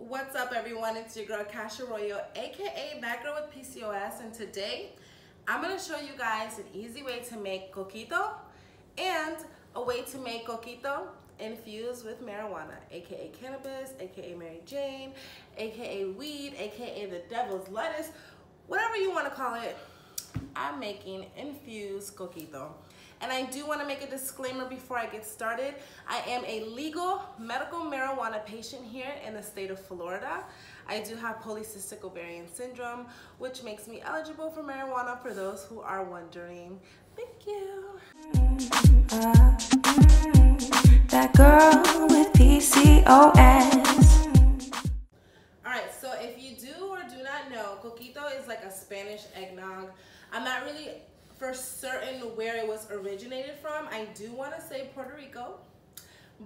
What's up, everyone? It's your girl Cash Arroyo, aka that girl with PCOS, and today I'm gonna show you guys an easy way to make coquito and a way to make coquito infused with marijuana, aka cannabis, aka Mary Jane, aka weed, aka the devil's lettuce, whatever you want to call it. I'm making infused coquito. And I do want to make a disclaimer before I get started. I am a legal medical marijuana patient here in the state of Florida. I do have polycystic ovarian syndrome, which makes me eligible for marijuana for those who are wondering. Thank you. That girl with PCOS. Alright, so if you do or do not know, coquito is like a Spanish eggnog. I'm not really for certain where it was originated from. I do want to say Puerto Rico,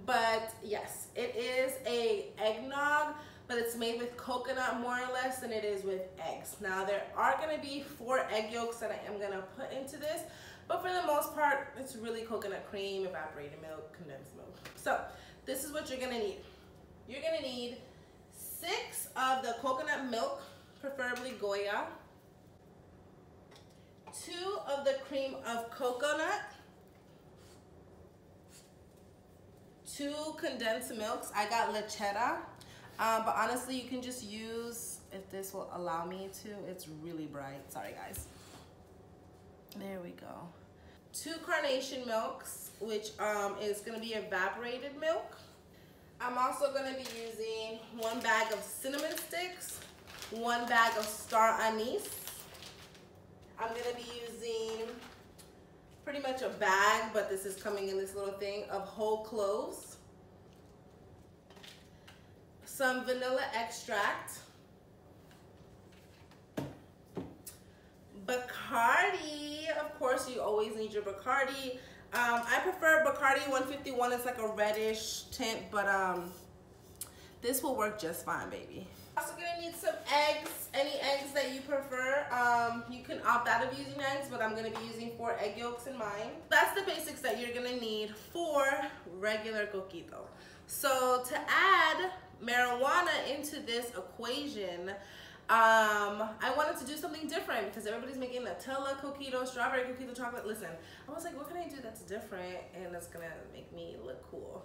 but yes, it is a eggnog, but it's made with coconut more or less than it is with eggs. Now there are going to be 4 egg yolks that I am going to put into this, but for the most part it's really coconut cream, evaporated milk, condensed milk. So this is what you're going to need. You're going to need 6 of the coconut milk, preferably Goya, 2 of the cream of coconut, 2 condensed milks. I got Lechera, but honestly you can just use, if this will allow me to, it's really bright, sorry guys. There we go. 2 Carnation milks, which is going to be evaporated milk. I'm also going to be using 1 bag of cinnamon sticks, 1 bag of star anise. I'm going to be using pretty much a bag, but this is coming in this little thing, of whole cloves, some vanilla extract, Bacardi, of course you always need your Bacardi. I prefer Bacardi 151, it's like a reddish tint, but this will work just fine, baby. Also gonna need some eggs, any eggs that you prefer. You can opt out of using eggs, but I'm gonna be using 4 egg yolks in mine. That's the basics that you're gonna need for regular coquito. So to add marijuana into this equation, I wanted to do something different because everybody's making Nutella coquito, strawberry coquito, chocolate. Listen, I was like, what can I do that's different and that's gonna make me look cool?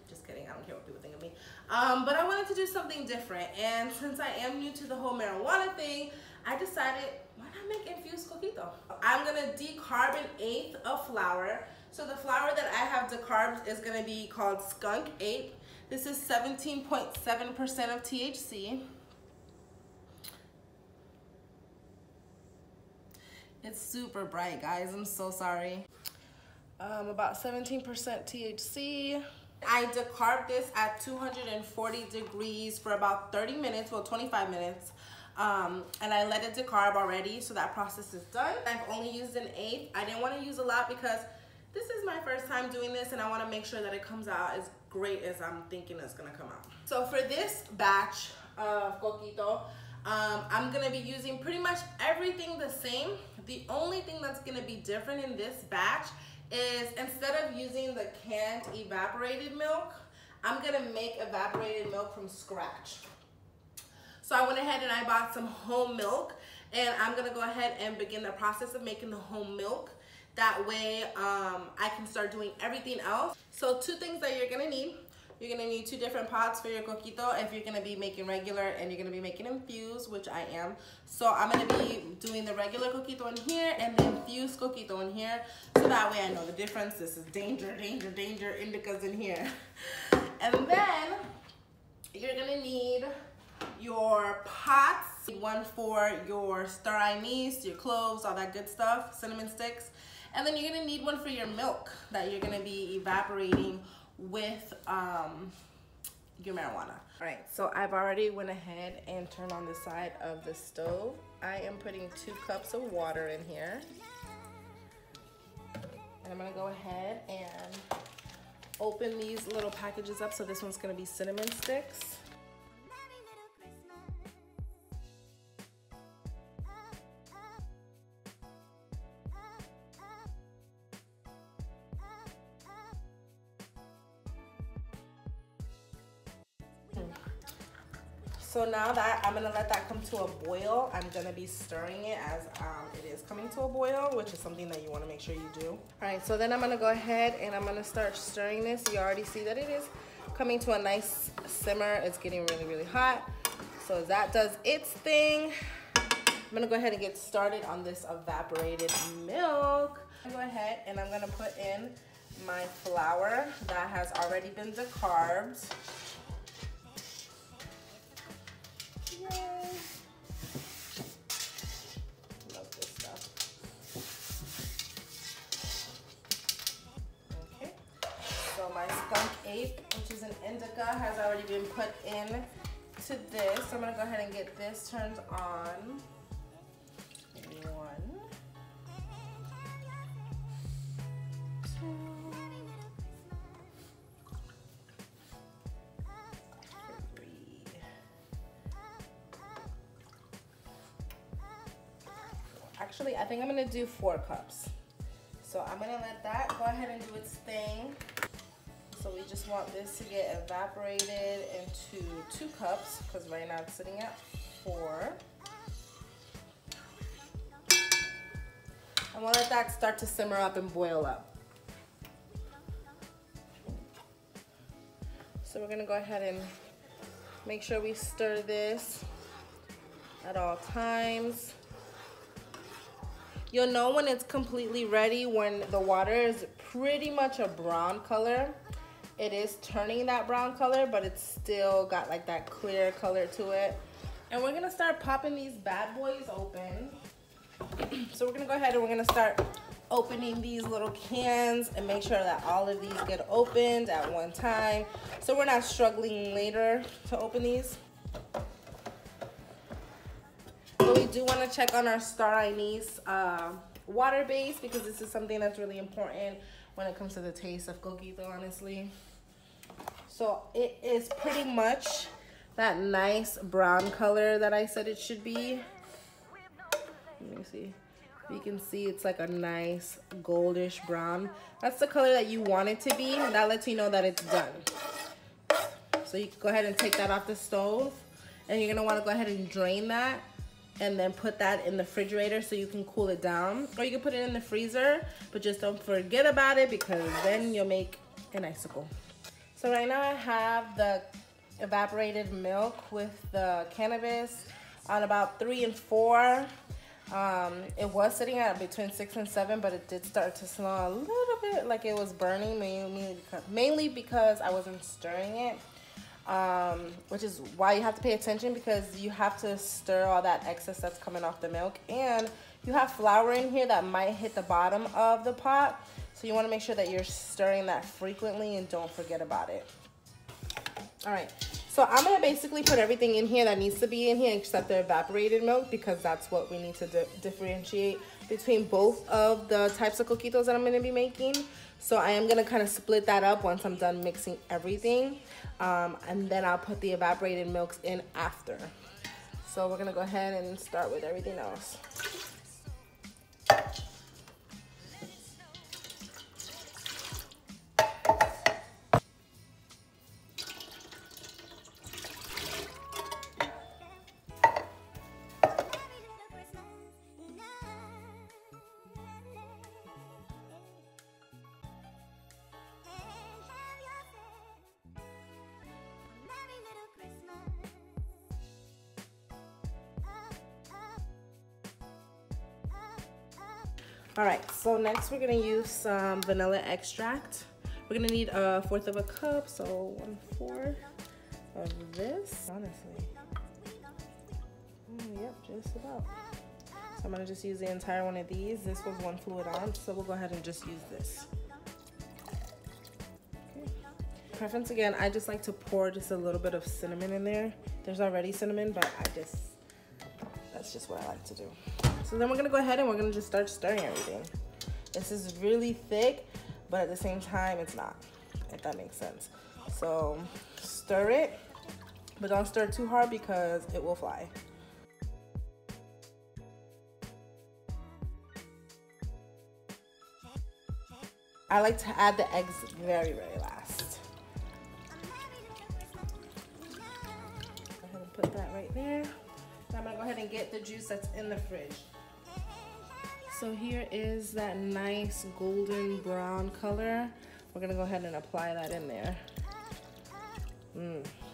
Just kidding, I don't care what people think of me. But I wanted to do something different, and since I am new to the whole marijuana thing, I decided, why not make infused coquito? I'm gonna decarb 1/8 of flour. So the flour that I have decarbed is gonna be called Skunk Ape. This is 17.7% of THC. It's super bright, guys, I'm so sorry. About 17% THC. I decarbed this at 240 degrees for about 30 minutes, well 25 minutes. And I let it decarb already, so that process is done. I've only used 1/8. I didn't want to use a lot because this is my first time doing this and I want to make sure that it comes out as great as I'm thinking it's going to come out. So for this batch of coquito, I'm going to be using pretty much everything the same. The only thing that's going to be different in this batch is instead of using the canned evaporated milk, I'm gonna make evaporated milk from scratch. So I went ahead and I bought some whole milk, and I'm gonna go ahead and begin the process of making the whole milk. That way I can start doing everything else. So 2 things that you're gonna need. You're gonna need 2 different pots for your coquito if you're gonna be making regular and you're gonna be making infused, which I am. So I'm gonna be doing the regular coquito in here and the infused coquito in here, so that way I know the difference. This is danger, danger, danger, indica's in here. And then you're gonna need your pots, 1 for your star anise, your cloves, all that good stuff, cinnamon sticks. And then you're gonna need 1 for your milk that you're gonna be evaporating with your marijuana. All right, so I've already went ahead and turned on the side of the stove. I am putting 2 cups of water in here. And I'm gonna go ahead and open these little packages up. So this one's gonna be cinnamon sticks. So now that I'm gonna let that come to a boil, I'm gonna be stirring it as it is coming to a boil, which is something that you wanna make sure you do. All right, so then I'm gonna go ahead and I'm gonna start stirring this. You already see that it is coming to a nice simmer. It's getting really, really hot. So as that does its thing, I'm gonna go ahead and get started on this evaporated milk. I'm gonna go ahead and I'm gonna put in my flour that has already been decarbed. Yay. Love this stuff. Okay, so my skunk ape, which is an indica, has already been put in to this. So I'm gonna go ahead and get this turned on. 1, 2, 3. Actually, I think I'm gonna do 4 cups. So I'm gonna let that go ahead and do its thing. So we just want this to get evaporated into 2 cups because right now it's sitting at 4. I want to let that start to simmer up and boil up. So we're gonna go ahead and make sure we stir this at all times. You'll know when it's completely ready when the water is pretty much a brown color. It is turning that brown color, but it's still got like that clear color to it. And we're gonna start popping these bad boys open. So we're gonna go ahead and we're gonna start opening these little cans and make sure that all of these get opened at one time, so we're not struggling later to open these. But we do want to check on our star anise water base, because this is something that's really important when it comes to the taste of Coquito, honestly. So it is pretty much that nice brown color that I said it should be. Let me see. You can see it's like a nice goldish brown. That's the color that you want it to be. That lets you know that it's done. So you can go ahead and take that off the stove, and you're gonna want to go ahead and drain that and then put that in the refrigerator so you can cool it down, or you can put it in the freezer, but just don't forget about it, because then you'll make an icicle. So right now I have the evaporated milk with the cannabis on about 3 and 4. It was sitting at between 6 and 7, but it did start to smell a little bit like it was burning, mainly because I wasn't stirring it, which is why you have to pay attention, because you have to stir all that excess that's coming off the milk, and you have flour in here that might hit the bottom of the pot, so you want to make sure that you're stirring that frequently and don't forget about it. All right. So I'm gonna basically put everything in here that needs to be in here except the evaporated milk, because that's what we need to differentiate between both of the types of coquitos that I'm gonna be making. So I am gonna kind of split that up once I'm done mixing everything. And then I'll put the evaporated milks in after. So we're gonna go ahead and start with everything else. All right, so next we're gonna use some vanilla extract. We're gonna need 1/4 of a cup, so 1/4 of this, honestly. Yep, just about. So I'm gonna just use the entire one of these. This was 1 fluid ounce, so we'll go ahead and just use this. Okay. Preference again, I just like to pour just a little bit of cinnamon in there. There's already cinnamon, but that's just what I like to do. So then we're gonna go ahead and we're gonna just start stirring everything. This is really thick, but at the same time, it's not, if that makes sense. So stir it, but don't stir too hard because it will fly. I like to add the eggs very, very last. Go ahead and Put that right there. Now I'm gonna go ahead and get the juice that's in the fridge. So here is that nice golden brown color. We're gonna go ahead and apply that in there.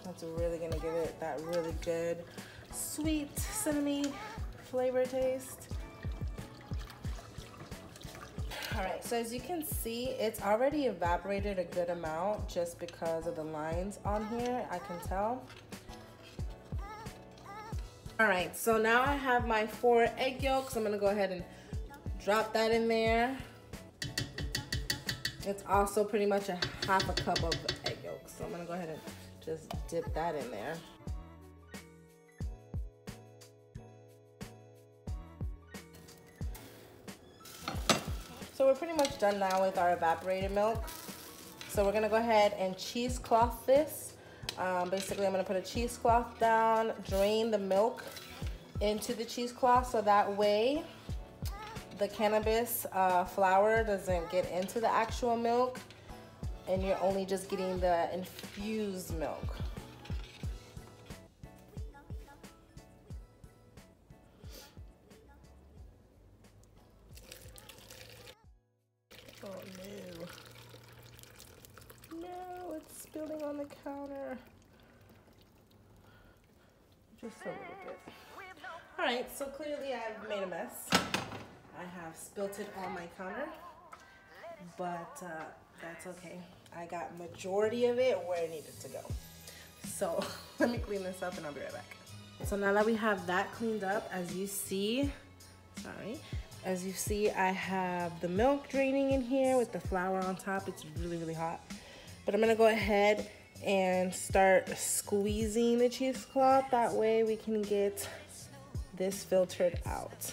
That's really gonna give it that really good sweet cinnamon flavor taste. All right, so as you can see, it's already evaporated a good amount just because of the lines on here, I can tell. All right, so now I have my 4 egg yolks. I'm gonna go ahead and drop that in there. It's also pretty much a half a cup of egg yolks. So I'm gonna go ahead and just dip that in there. So we're pretty much done now with our evaporated milk. So we're gonna go ahead and cheesecloth this. Basically, I'm gonna put a cheesecloth down, drain the milk into the cheesecloth so that way the cannabis flower doesn't get into the actual milk and you're only just getting the infused milk. Oh no. No, it's spilling on the counter. Just a little bit. All right, so clearly I've made a mess. I have spilt it on my counter, but that's okay. I got majority of it where it needed to go. So let me clean this up and I'll be right back. So now that we have that cleaned up, as you see, I have the milk draining in here with the flour on top. It's really, really hot. But I'm gonna go ahead and start squeezing the cheesecloth. That way we can get this filtered out.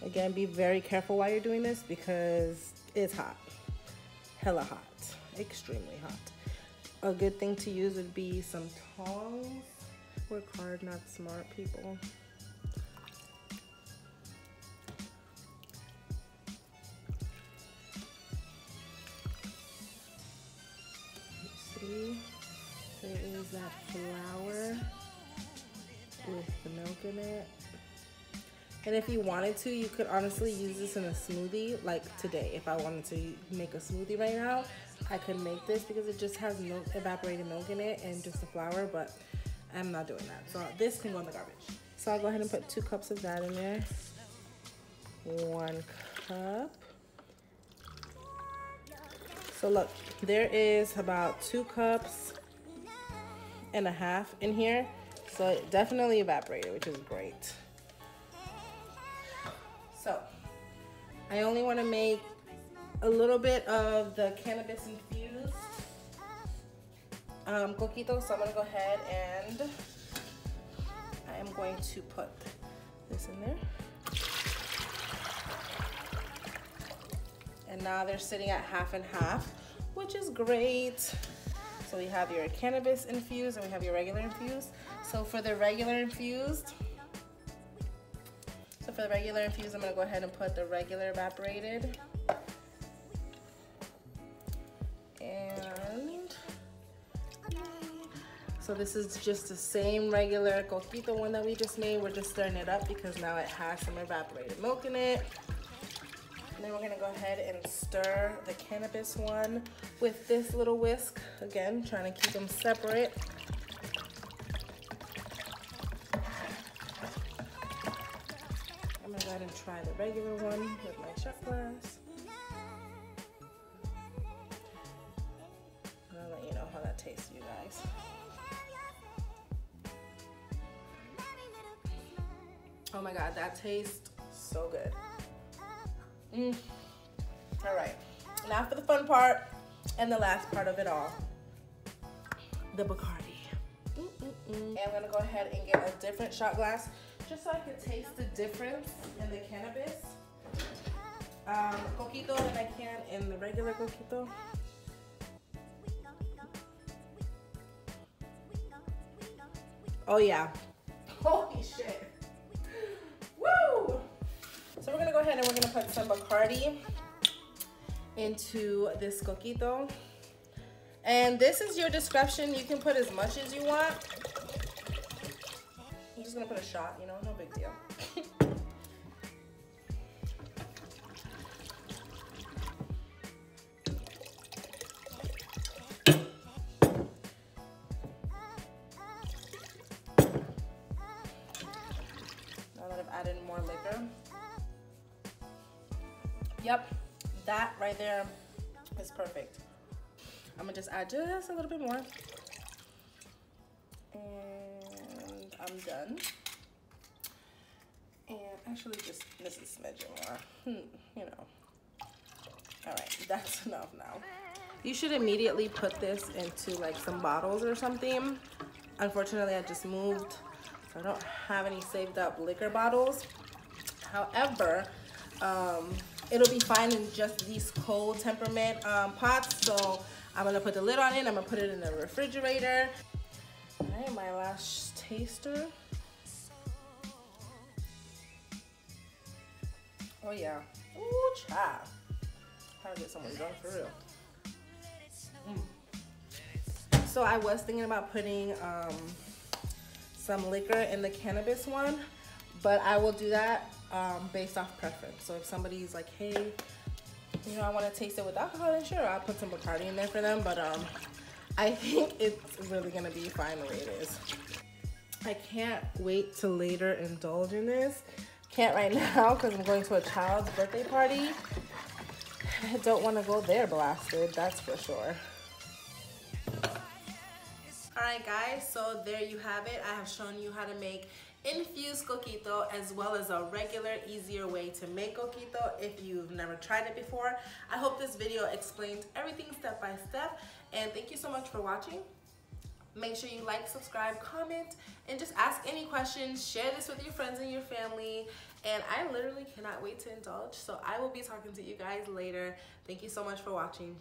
Again, be very careful while you're doing this because it's hot, hella hot, extremely hot. A good thing to use would be some tongs. Work hard, not smart, people. See, there is that flour with the milk in it. And if you wanted to, you could honestly use this in a smoothie, like today. If I wanted to make a smoothie right now, I could make this because it just has milk, evaporated milk in it and just the flour, but I'm not doing that. So this can go in the garbage. So I'll go ahead and put 2 cups of that in there. 1 cup. So look, there is about 2 cups and a half in here. So it definitely evaporated, which is great. So I only want to make a little bit of the cannabis infused coquito. So I'm going to go ahead and I am going to put this in there. And now they're sitting at half and half, which is great. So we have your cannabis infused and we have your regular infused. So for the regular infused, I'm gonna go ahead and put the regular evaporated. And so this is just the same regular coquito one that we just made. We're just stirring it up because now it has some evaporated milk in it. And then we're gonna go ahead and stir the cannabis one with this little whisk. Again, trying to keep them separate. I'm gonna go ahead and try the regular one with my shot glass. And I'll let you know how that tastes, you guys. Oh my God, that tastes so good. All right, now for the fun part and the last part of it all, the Bacardi. And I'm gonna go ahead and get a different shot glass just so I can taste the difference in the cannabis coquito than I can in the regular coquito. Oh yeah, holy shit, woo! So we're gonna go ahead and we're gonna put some Bacardi into this coquito. And this is your discretion. You can put as much as you want. I'm just gonna put a shot, you know, no big deal. Now that I've added more liquor. Yep, that right there is perfect. I'm gonna just add just a little bit more. And I'm done. And actually just a smidgen more, you know. All right, that's enough now. You should immediately put this into like some bottles or something. Unfortunately, I just moved, so I don't have any saved up liquor bottles. However, it'll be fine in just these cold temperament pots. So I'm gonna put the lid on it. I'm gonna put it in the refrigerator. All right, my last taster. Oh yeah, ooh, child. Trying to get someone drunk for real. So I was thinking about putting some liquor in the cannabis one, but I will do that based off preference. So if somebody's like, hey, you know, I want to taste it with alcohol, then sure, I'll put some Bacardi in there for them. But I think it's really gonna be fine the way it is. I can't wait to later indulge in this. Can't right now because I'm going to a child's birthday party. I don't want to go there blasted, that's for sure. Alright guys, so there you have it. I have shown you how to make infused coquito as well as a regular, easier way to make coquito if you've never tried it before. I hope this video explains everything step by step, and thank you so much for watching. Make sure you like, subscribe, comment, and just ask any questions. Share this with your friends and your family. And I literally cannot wait to indulge. So I will be talking to you guys later. Thank you so much for watching.